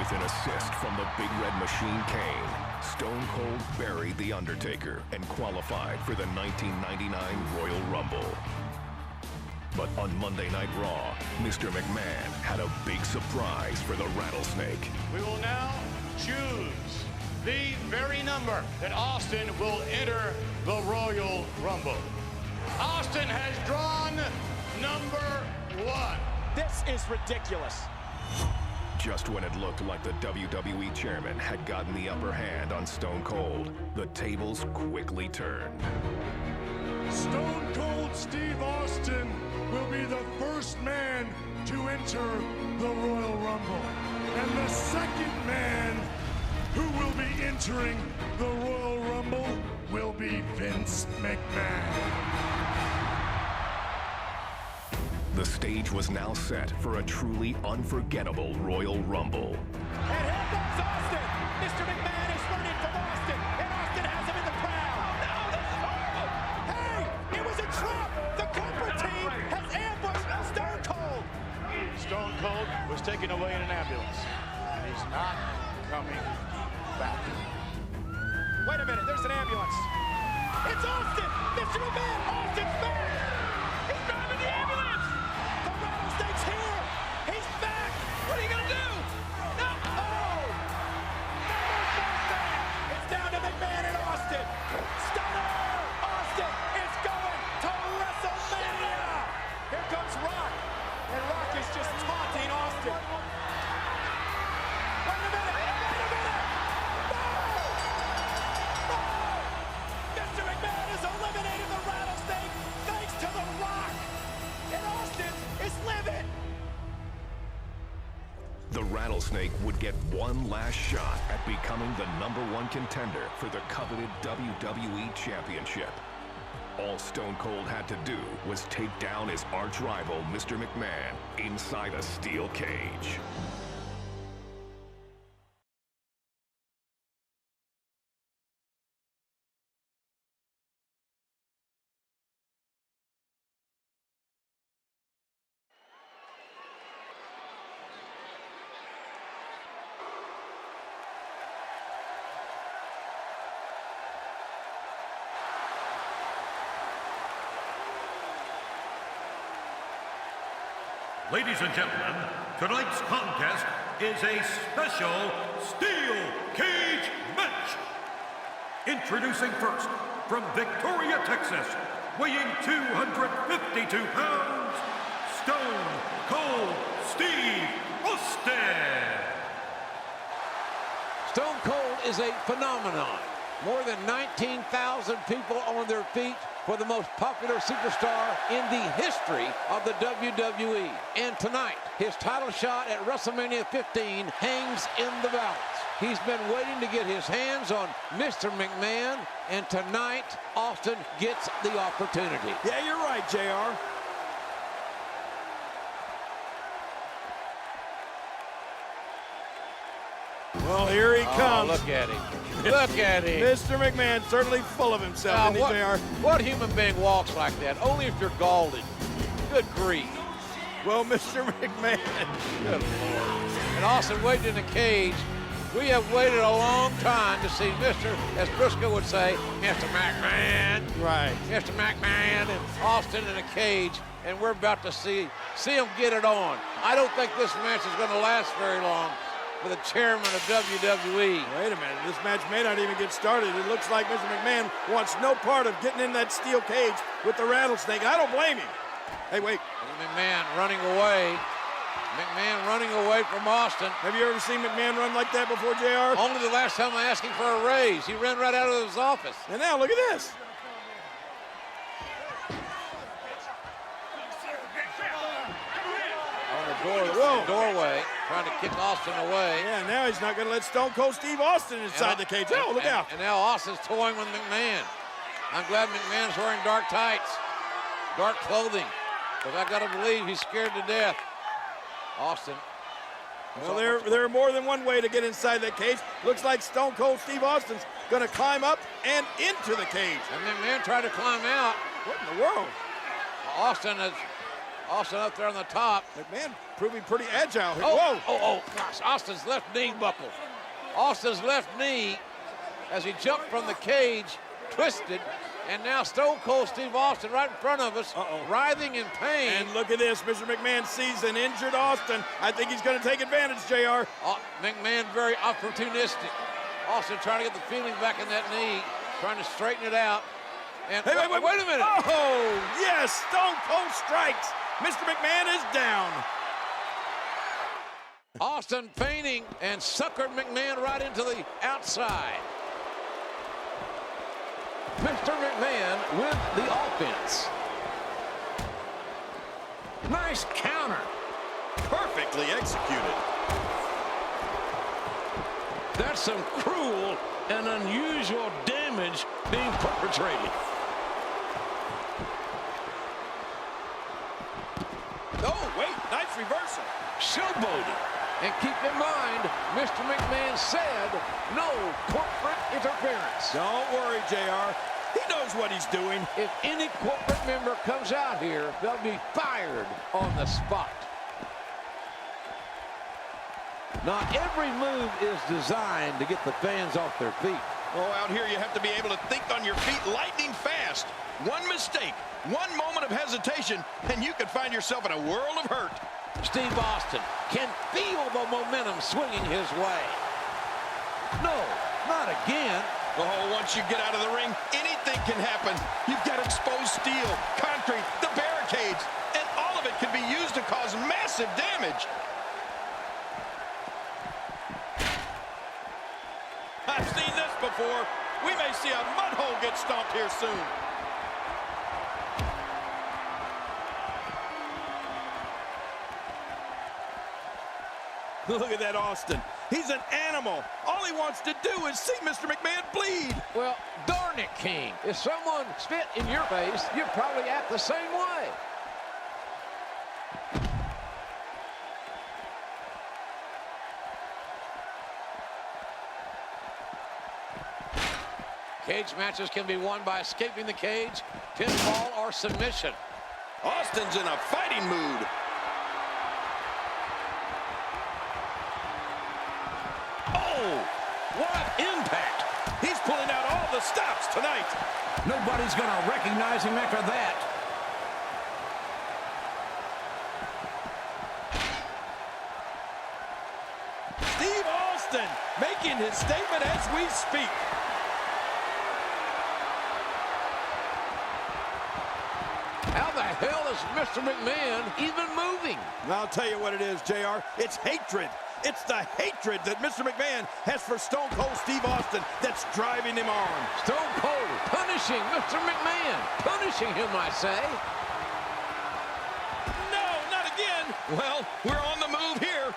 With an assist from the Big Red Machine Kane, Stone Cold buried The Undertaker and qualified for the 1999 Royal Rumble. But on Monday Night Raw, Mr. McMahon had a big surprise for the Rattlesnake. We will now choose the very number that Austin will enter the Royal Rumble. Austin has drawn number 1. This is ridiculous. Just when it looked like the WWE chairman had gotten the upper hand on Stone Cold, the tables quickly turned. Stone Cold Steve Austin will be the first man to enter the Royal Rumble. And the second man who will be entering the Royal Rumble will be Vince McMahon. The stage was now set for a truly unforgettable Royal Rumble. And here comes Austin. Mr. McMahon is running from Austin, and Austin has him in the crowd. No, this is horrible. Hey, it was a trap. The corporate team has ambushed Stone Cold. Stone Cold was taken away in an ambulance. And he's not coming back. Wait a minute, there's an ambulance. It's Austin. Mr. McMahon, Austin's back. He's driving the ambulance. The Rattlesnake's here. He's back. What are you going to do? No. Oh. It's down to McMahon and Austin. Stunner. Austin is going to WrestleMania. Here comes Rock. And Rock is just taunting Austin. Wait a minute. Wait a minute. No. No. Mr. McMahon has eliminated the Rattlesnake thanks to The Rock. And Austin is living. The Rattlesnake would get one last shot at becoming the #1 contender for the coveted WWE Championship. All Stone Cold had to do was take down his arch-rival, Mr. McMahon, inside a steel cage. Ladies and gentlemen, tonight's contest is a special steel cage match. Introducing first, from Victoria, Texas, weighing 252 pounds, Stone Cold Steve Austin. Stone Cold is a phenomenon. More than 19,000 people on their feet for the most popular superstar in the history of the WWE. And tonight, his title shot at WrestleMania 15 hangs in the balance. He's been waiting to get his hands on Mr. McMahon, and tonight, Austin gets the opportunity. Yeah, you're right, JR. Well, here he comes. Look at him. Look at him. Mr. McMahon, certainly full of himself, isn't he, JR? What human being walks like that? Only if you're Galded. Good grief. Well, Mr. McMahon. Good Lord. And Austin waited in the cage. We have waited a long time to see Mr., as Briscoe would say, Mr. McMahon. Right. Mr. McMahon and Austin in a cage, and we're about to see him get it on. I don't think this match is going to last very long for the chairman of WWE. Wait a minute, this match may not even get started. It looks like Mr. McMahon wants no part of getting in that steel cage with the Rattlesnake. I don't blame him. Hey, wait. McMahon running away. McMahon running away from Austin. Have you ever seen McMahon run like that before, JR? Only the last time I asked him for a raise. He ran right out of his office. And now, look at this. Doorway, trying to kick Austin away. Yeah, now he's not going to let Stone Cold Steve Austin inside the cage. Oh, look out. And now Austin's toying with McMahon. I'm glad McMahon's wearing dark tights, dark clothing, because I got to believe he's scared to death. Austin. Well, there are more than one way to get inside that cage. Looks like Stone Cold Steve Austin's going to climb up and into the cage. And McMahon tried to climb out. What in the world? Austin Austin up there on the top. McMahon proving pretty agile here. Oh, Whoa! gosh, Austin's left knee buckled. Austin's left knee, as he jumped from the cage, twisted, and now Stone Cold Steve Austin right in front of us, writhing in pain. And look at this, Mr. McMahon sees an injured Austin. I think he's going to take advantage, JR. McMahon very opportunistic. Austin trying to get the feeling back in that knee, trying to straighten it out. And hey, wait a minute. Oh, yes, Stone Cold strikes. Mr. McMahon is down. Austin feigning and suckered McMahon right into the outside. Mr. McMahon with the offense. Nice counter. Perfectly executed. That's some cruel and unusual damage being perpetrated. Oh, wait, nice reversal. Showboating. And keep in mind, Mr. McMahon said no corporate interference. Don't worry, JR. He knows what he's doing. If any corporate member comes out here, they'll be fired on the spot. Not every move is designed to get the fans off their feet. Oh, out here you have to be able to think on your feet lightning fast. One mistake, one moment of hesitation, and you could find yourself in a world of hurt. Steve Austin can feel the momentum swinging his way. No, not again. Oh, once you get out of the ring, anything can happen. You've got exposed steel, concrete, the barricades, and all of it can be used to cause massive damage. I've seen this before. We may see a mud hole get stomped here soon. Look at that Austin. He's an animal. All he wants to do is see Mr. McMahon bleed. Well, darn it, King. If someone spit in your face, you'd probably act the same way. Cage matches can be won by escaping the cage, pinfall, or submission. Austin's in a fighting mood. Oh, what impact. He's pulling out all the stops tonight. Nobody's going to recognize him after that. Steve Austin making his statement as we speak. How the hell is Mr. McMahon even moving? I'll tell you what it is, JR. It's hatred. It's the hatred that Mr. McMahon has for Stone Cold Steve Austin that's driving him on. Stone Cold punishing Mr. McMahon. Punishing him, I say. No, not again. Well, we're on the move here.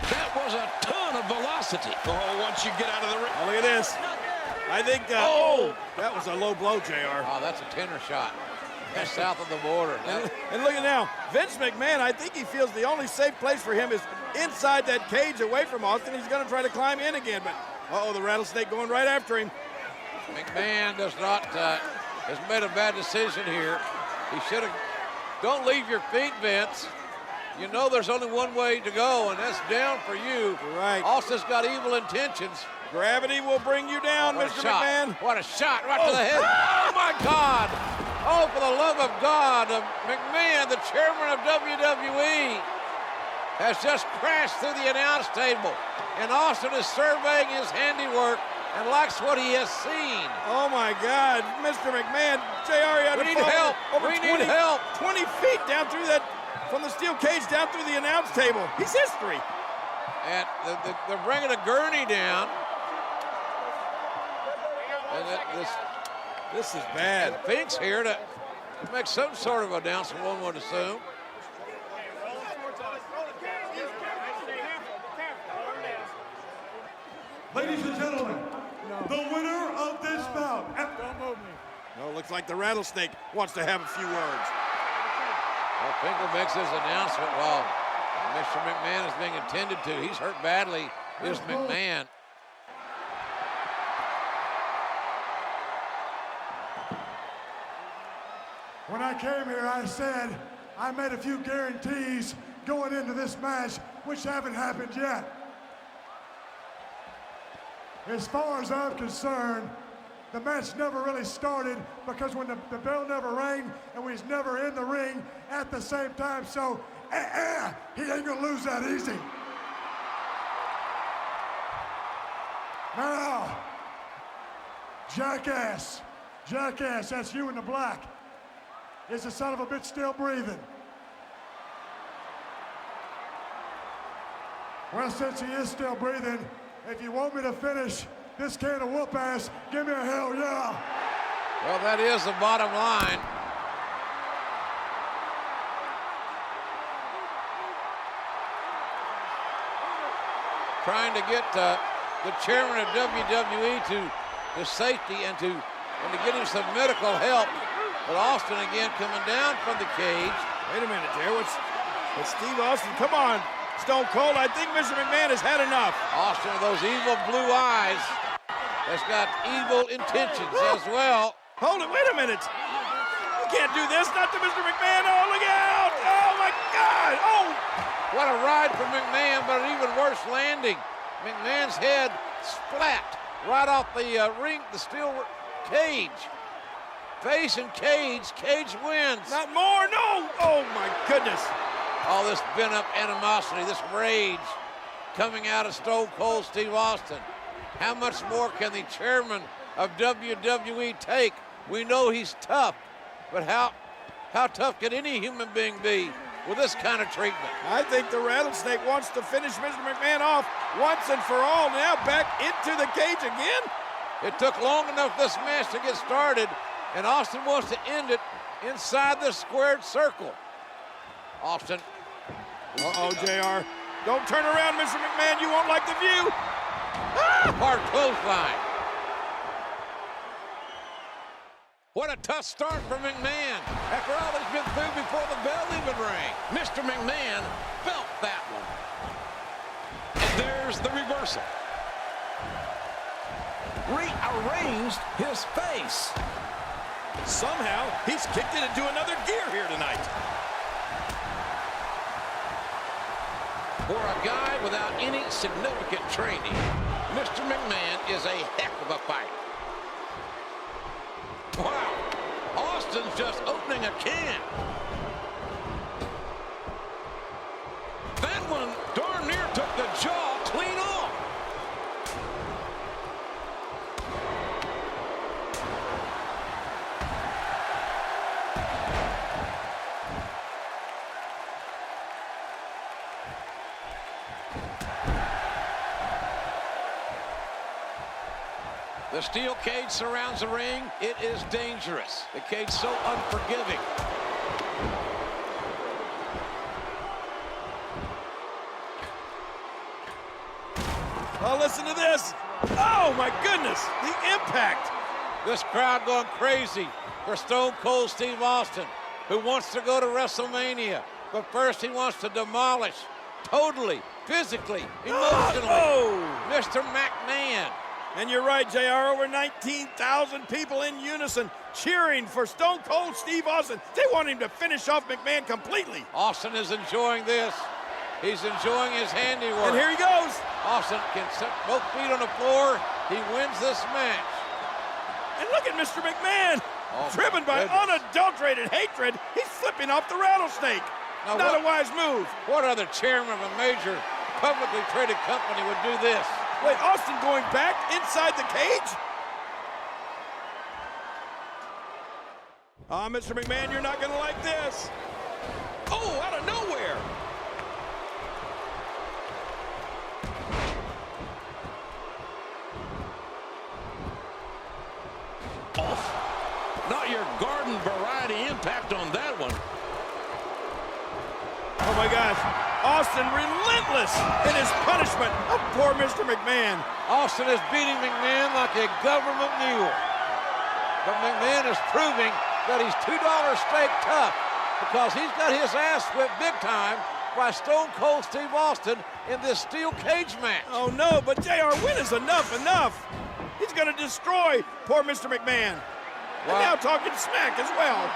That was a ton of velocity. Oh, once you get out of the ring. Oh, look at this. I think, that was a low blow, JR. Oh, that's a tenor shot. That's south of the border. And look at now, Vince McMahon, I think he feels the only safe place for him is inside that cage away from Austin. He's going to try to climb in again, but, the rattlesnake going right after him. McMahon does not, has made a bad decision here. He should have, don't leave your feet, Vince. You know there's only one way to go, and that's down for you. You're right. Austin's got evil intentions. Gravity will bring you down, Mr. McMahon. What a shot right to the head. Oh, my God. Oh, for the love of God. McMahon, the chairman of WWE, has just crashed through the announce table. And Austin is surveying his handiwork and likes what he has seen. Oh, my God. Mr. McMahon, JR, you had We to need fall help. over We need help. 20 feet down through that, from the steel cage down through the announce table. He's history. And they're bringing a gurney down. And This is bad. Fink's here to make some sort of announcement, one would assume. Ladies and gentlemen, the winner of this bout. Don't move me. No, looks like the rattlesnake wants to have a few words. Well, Finkel makes his announcement while Mr. McMahon is being attended to. He's hurt badly, is McMahon. When I came here, I said I made a few guarantees going into this match, which haven't happened yet. As far as I'm concerned, the match never really started because when the bell never rang and we was never in the ring at the same time, so he ain't gonna lose that easy. Now, jackass, that's you in the black. Is the son of a bitch still breathing? Well, since he is still breathing, if you want me to finish this can of whoop ass, give me a hell yeah. Well, that is the bottom line. Trying to get the chairman of WWE to safety and to get him some medical help. But Austin again coming down from the cage. Wait a minute, Jerry. What's Steve Austin? Come on, Stone Cold. I think Mr. McMahon has had enough. Austin with those evil blue eyes. That's got evil intentions as well. Hold it. Wait a minute. You can't do this. Not to Mr. McMahon. Oh, look out. Oh, my God. Oh. What a ride for McMahon, but an even worse landing. McMahon's head splat right off the ring, the steel cage. Face and cage. Cage wins. Not more. No. Oh, my goodness. All this pent-up animosity, this rage coming out of Stone Cold Steve Austin. How much more can the chairman of WWE take? We know he's tough, but how tough can any human being be with this kind of treatment? I think the Rattlesnake wants to finish Mr. McMahon off once and for all. Now back into the cage again. It took long enough this match to get started, and Austin wants to end it inside the squared circle. Austin. Uh-oh, JR. Don't turn around, Mr. McMahon. You won't like the view. Hard clothesline. What a tough start for McMahon. After all he's been through before the bell even rang. Mr. McMahon felt that one. And there's the reversal. Rearranged his face. Somehow, he's kicked it into another gear here tonight. For a guy without any significant training, Mr. McMahon is a heck of a fighter. Wow, Austin's just opening a can. That one darn near took the jaw clean off. The steel cage surrounds the ring. It is dangerous. The cage so unforgiving. Oh, listen to this. Oh, my goodness. The impact. This crowd going crazy for Stone Cold Steve Austin, who wants to go to WrestleMania. But first he wants to demolish totally, physically, emotionally, Mr. McMahon. And you're right, JR, over 19,000 people in unison cheering for Stone Cold Steve Austin. They want him to finish off McMahon completely. Austin is enjoying this. He's enjoying his handiwork. And here he goes. Austin can set both feet on the floor. He wins this match. And look at Mr. McMahon. Driven by unadulterated hatred, he's flipping off the Rattlesnake. Now, Not a wise move. What other chairman of a major publicly traded company would do this? Wait, Austin going back inside the cage? Mr. McMahon, you're not going to like this. Oh, out of nowhere. Off. Not your garden variety impact on that one. Oh my gosh. Austin relentless in his punishment of poor Mr. McMahon. Austin is beating McMahon like a government mule. But McMahon is proving that he's $2 steak tough because he's got his ass whipped big time by Stone Cold Steve Austin in this steel cage match. Oh no, but JR, when is enough? He's going to destroy poor Mr. McMahon. And now talking smack as well.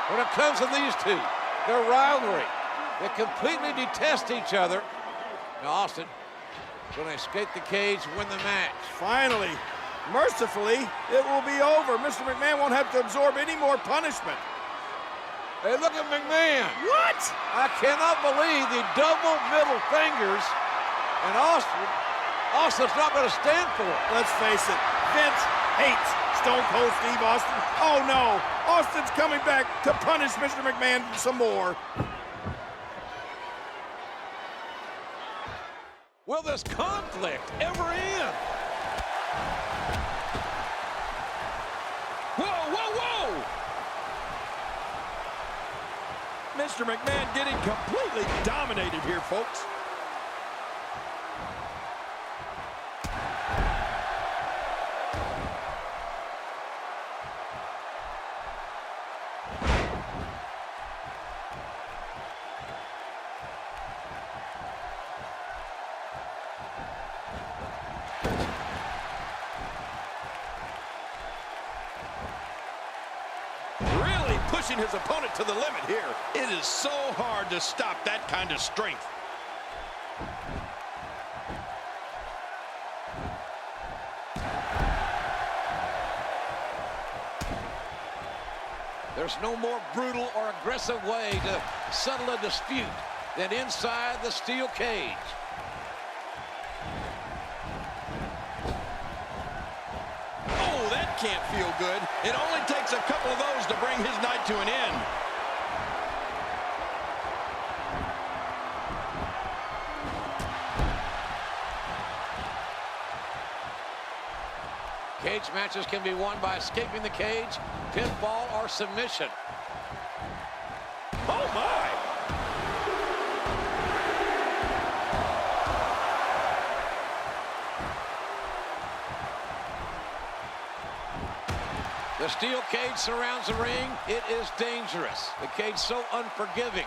when it comes to these two. Their rivalry. They completely detest each other. Now Austin going to escape the cage and win the match. Finally, mercifully, it will be over. Mr. McMahon won't have to absorb any more punishment. Hey, look at McMahon. What? I cannot believe the double middle fingers. And Austin's not going to stand for it. Let's face it, Vince hates Stone Cold Steve Austin. Oh no, Austin's coming back to punish Mr. McMahon some more. Will this conflict ever end? Whoa, whoa, whoa! Mr. McMahon getting completely dominated here, folks. Pushing his opponent to the limit here. It is so hard to stop that kind of strength. There's no more brutal or aggressive way to settle a dispute than inside the steel cage. Can't feel good. It only takes a couple of those to bring his night to an end. Cage matches can be won by escaping the cage, pinfall, or submission. Oh my! The steel cage surrounds the ring. It is dangerous. The cage so unforgiving.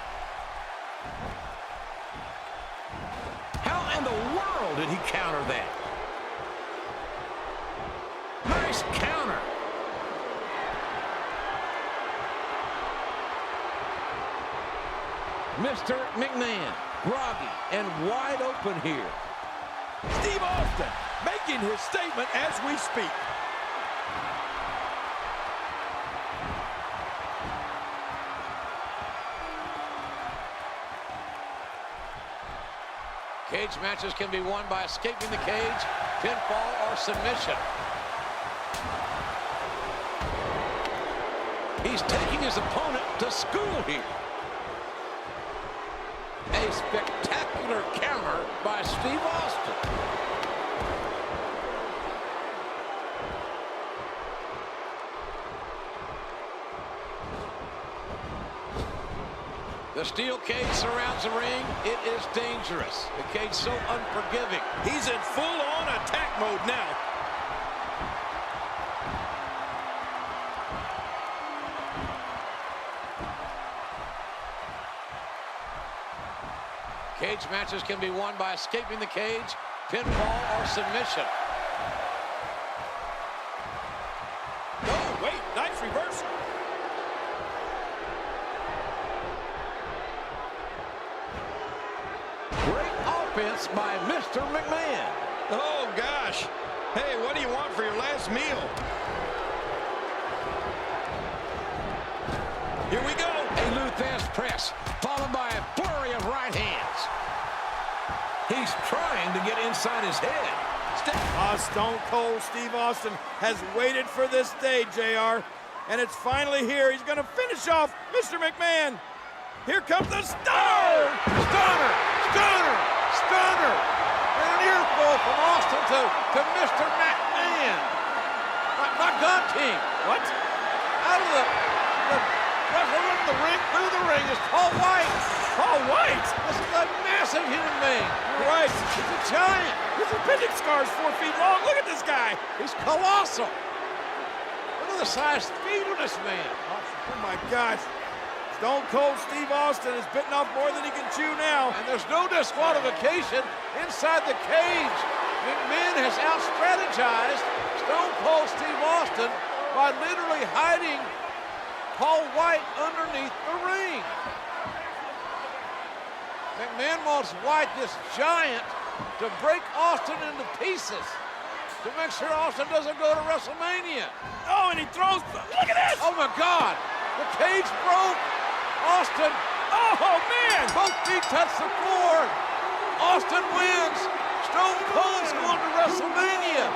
How in the world did he counter that? Nice counter. Mr. McMahon, groggy and wide open here. Steve Austin making his statement as we speak. Cage matches can be won by escaping the cage, pinfall, or submission. He's taking his opponent to school here. A spectacular counter by Steve Austin. The steel cage surrounds the ring. It is dangerous. The cage so unforgiving. He's in full-on attack mode now. Cage matches can be won by escaping the cage, pinfall, or submission. Oh, wait, nice reversal. Offense by Mr. McMahon. Oh, gosh. Hey, what do you want for your last meal? Here we go. A Luthez press, followed by a flurry of right hands. He's trying to get inside his head. Stone Cold Steve Austin has waited for this day, JR. And it's finally here. He's going to finish off Mr. McMahon. Here comes the stunner! Stunner! Stunner! Stunner! And an earful from Austin to Mr. McMahon. My God, team. What? Out of the wrestler in the ring, through the ring is Paul White. Paul White? This is a massive human being. You're right. He's a giant. His appendix scar is 4 feet long. Look at this guy. He's colossal. Look at the size speed of this man. Oh my gosh. Stone Cold Steve Austin has bitten off more than he can chew now. And there's no disqualification inside the cage. McMahon has out-strategized Stone Cold Steve Austin by literally hiding Paul White underneath the ring. McMahon wants White, this giant, to break Austin into pieces to make sure Austin doesn't go to WrestleMania. Oh, and he throws, look at this! Oh my God, the cage broke. Austin, Oh, man! both feet touch the floor. Austin wins. Stone Cold's going to WrestleMania.